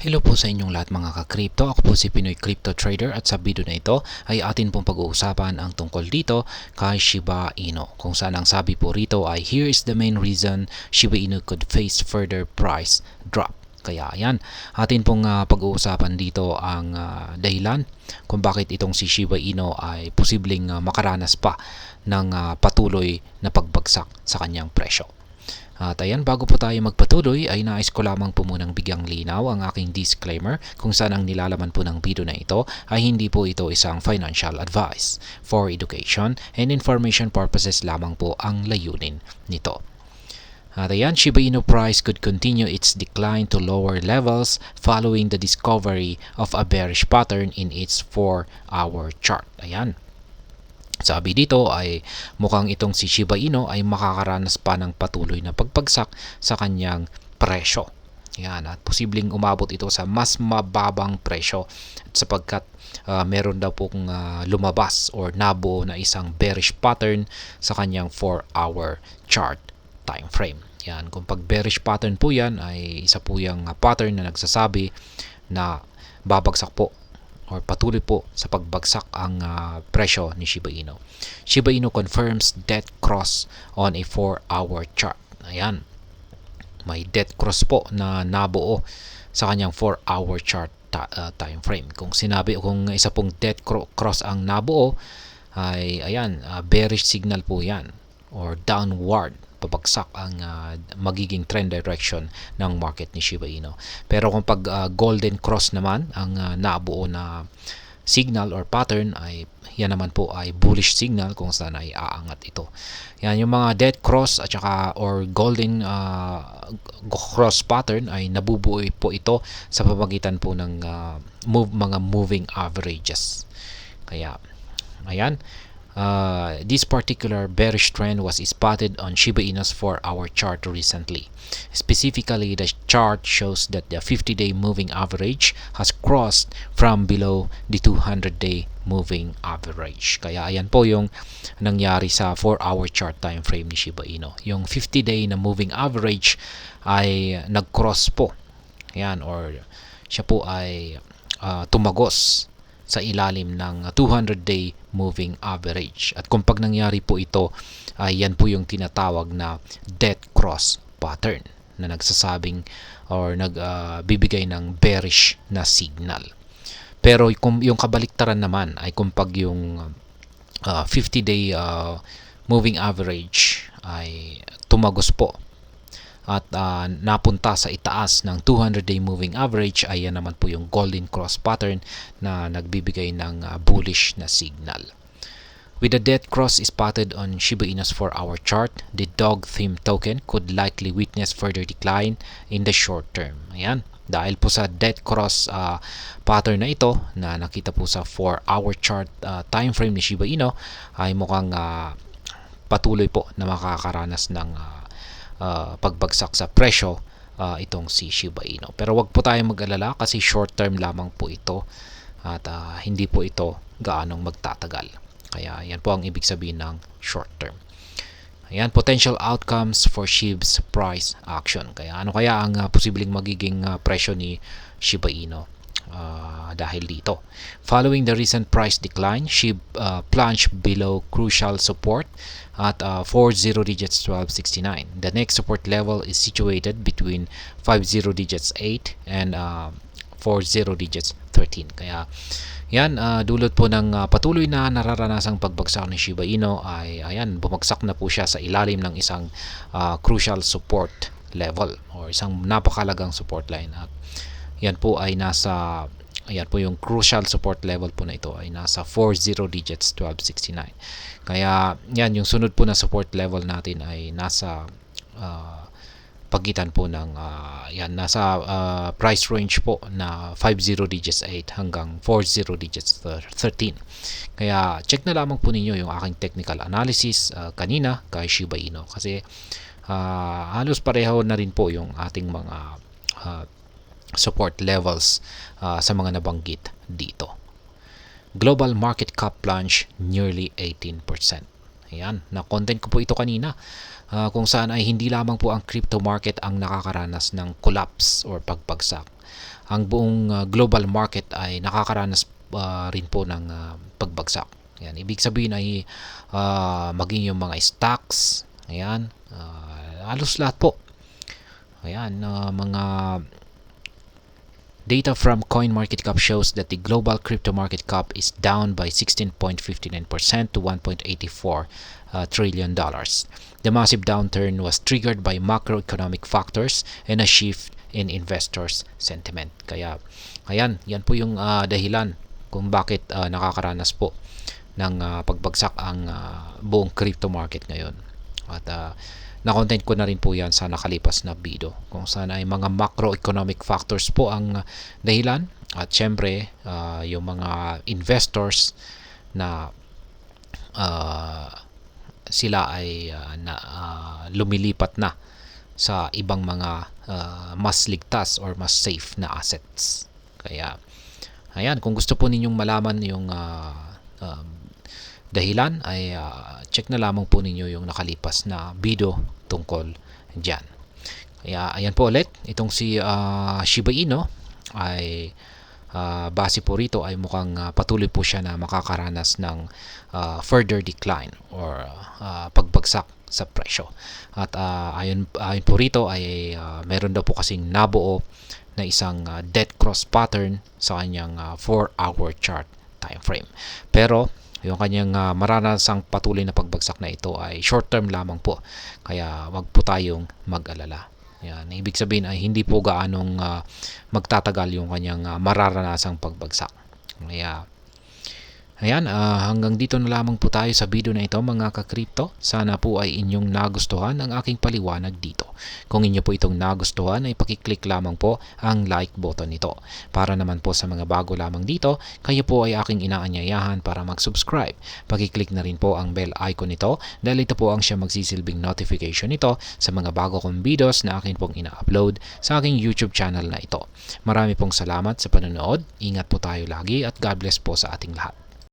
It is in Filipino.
Hello po sa inyong lahat mga ka-crypto. Ako po si Pinoy Crypto Trader at sa video na ito ay atin pong pag-uusapan ang tungkol dito kay Shiba Inu. Kung saan ang sabi po rito ay here is the main reason Shiba Inu could face further price drop. Kaya ayan, atin pong pag-uusapan dito ang dahilan kung bakit itong si Shiba Inu ay posibleng makaranas pa ng patuloy na pagbagsak sa kanyang presyo. At ayan, bago po tayo magpatuloy ay nais ko lamang po munang bigyang linaw ang aking disclaimer kung saan ang nilalaman po ng video na ito ay hindi po ito isang financial advice. For education and information purposes lamang po ang layunin nito. At ayan, Shiba Inu price could continue its decline to lower levels following the discovery of a bearish pattern in its 4-hour chart. Ayan. Sabi dito ay mukhang itong si Shiba Inu ay makakaranas pa ng patuloy na pagbagsak sa kanyang presyo. Yan, at posibleng umabot ito sa mas mababang presyo sapagkat meron daw pong lumabas or nabuo na isang bearish pattern sa kanyang 4-hour chart time frame. Yan, kung pag bearish pattern po yan ay isa po yung pattern na nagsasabi na babagsak po or patuloy po sa pagbagsak ang presyo ni Shiba Inu. Shiba Inu confirms death cross on a 4-hour chart. Ayan. May death cross po na nabuo sa kanyang 4-hour chart time frame. Kung isa pong death cross ang nabuo ay ayan, bearish signal po 'yan or downward pabagsak ang magiging trend direction ng market ni Shiba Inu. Pero kung pag golden cross naman ang nabuo na signal or pattern ay yan naman po ay bullish signal kung saan ay aangat ito. Yan yung mga dead cross at saka or golden cross pattern ay nabubuo po ito sa pamamagitan po ng mga moving averages. Kaya ayan, this particular bearish trend was spotted on Shiba Inu's 4-hour chart recently. Specifically, the chart shows that the 50-day moving average has crossed from below the 200-day moving average. Kaya ayan po yung nangyari sa 4-hour chart time frame ni Shiba Inu. Yung 50-day na moving average ay nag-cross po. Ayan, or siya po ay tumagos sa ilalim ng 200-day moving average. At kung pag nangyari po ito, ay yan po yung tinatawag na death cross pattern na nagsasabing or nagbibigay ng bearish na signal. Pero kung yung kabaliktaran naman ay kung pag yung 50-day moving average ay tumagos po at napunta sa itaas ng 200-day moving average ay yan naman po yung golden cross pattern na nagbibigay ng bullish na signal. With the death cross spotted on Shiba Inu's 4-hour chart, the dog theme token could likely witness further decline in the short term. Ayan, dahil po sa death cross pattern na ito na nakita po sa 4-hour chart time frame ni Shiba Inu ay mukhang patuloy po na makakaranas ng pagbagsak sa presyo itong si Shiba Inu. Pero wag po tayong mag-alala kasi short term lamang po ito at hindi po ito gaanong magtatagal. Kaya yan po ang ibig sabihin ng short term. Ayan, potential outcomes for SHIB's price action. Kaya ano kaya ang posibleng magiging presyo ni Shiba Inu dahil dito. Following the recent price decline, SHIB plunged below crucial support at 40 digits 1269. The next support level is situated between 50 digits 8 and 40 digits 13. Kaya yan, dulot po ng patuloy na nararanasang pagbagsak ni Shiba Inu ay ayan, bumagsak na po siya sa ilalim ng isang crucial support level or isang napakalagang support line. At yan po ay nasa ayan po yung crucial support level po na ito ay nasa 40 digits 1269. Kaya yan yung sunod po na support level natin ay nasa pagitan po ng nasa price range po na 50 digits 8 hanggang 40 digits 13. Kaya check na lamang po ninyo yung aking technical analysis kanina kay Shiba Inu kasi halos pareho na rin po yung ating mga support levels sa mga nabanggit dito. Global market cap plunge nearly 18%. Ayan, na-content ko po ito kanina. Kung saan ay hindi lamang po ang crypto market ang nakakaranas ng collapse or pagbagsak. Ang buong global market ay nakakaranas rin po ng pagbagsak. Ayan, ibig sabihin ay maging yung mga stocks, ayan, halos lahat po. Ayan, mga data from CoinMarketCap shows that the global crypto market cap is down by 16.59% to $1.84 trillion. The massive downturn was triggered by macroeconomic factors and a shift in investors' sentiment. Kaya, ayan, yan po yung dahilan kung bakit nakakaranas po ng pagbagsak ang buong crypto market ngayon. At na-content ko na rin po yan sa nakalipas na video kung saan ay mga macroeconomic factors po ang dahilan at syempre yung mga investors na sila ay lumilipat na sa ibang mga mas ligtas or mas safe na assets. Kaya ayan, kung gusto po ninyong malaman yung dahilan ay check na lamang po ninyo yung nakalipas na video tungkol dyan. Kaya ayan po ulit, itong si Shiba Inu ay base po rito ay mukhang patuloy po siya na makakaranas ng further decline or pagbagsak sa presyo. At ayon po rito ay meron daw po kasing nabuo na isang dead cross pattern sa kanyang 4-hour chart time frame. Pero yung kanyang maranasang patuloy na pagbagsak na ito ay short term lamang po. Kaya wag po tayong mag-alala. Yan, ibig sabihin ay hindi po gaanong magtatagal yung kanyang mararanasang pagbagsak. Kaya ayan, hanggang dito na lamang po tayo sa video na ito mga ka-crypto. Sana po ay inyong nagustuhan ang aking paliwanag dito. Kung inyo po itong nagustuhan ay pakiclick lamang po ang like button nito. Para naman po sa mga bago lamang dito, kayo po ay aking inaanyayahan para mag-subscribe. Pakiclick na rin po ang bell icon nito dahil ito po ang siya magsisilbing notification nito sa mga bago kong videos na akin pong ina-upload sa aking YouTube channel na ito. Marami pong salamat sa panonood. Ingat po tayo lagi at God bless po sa ating lahat.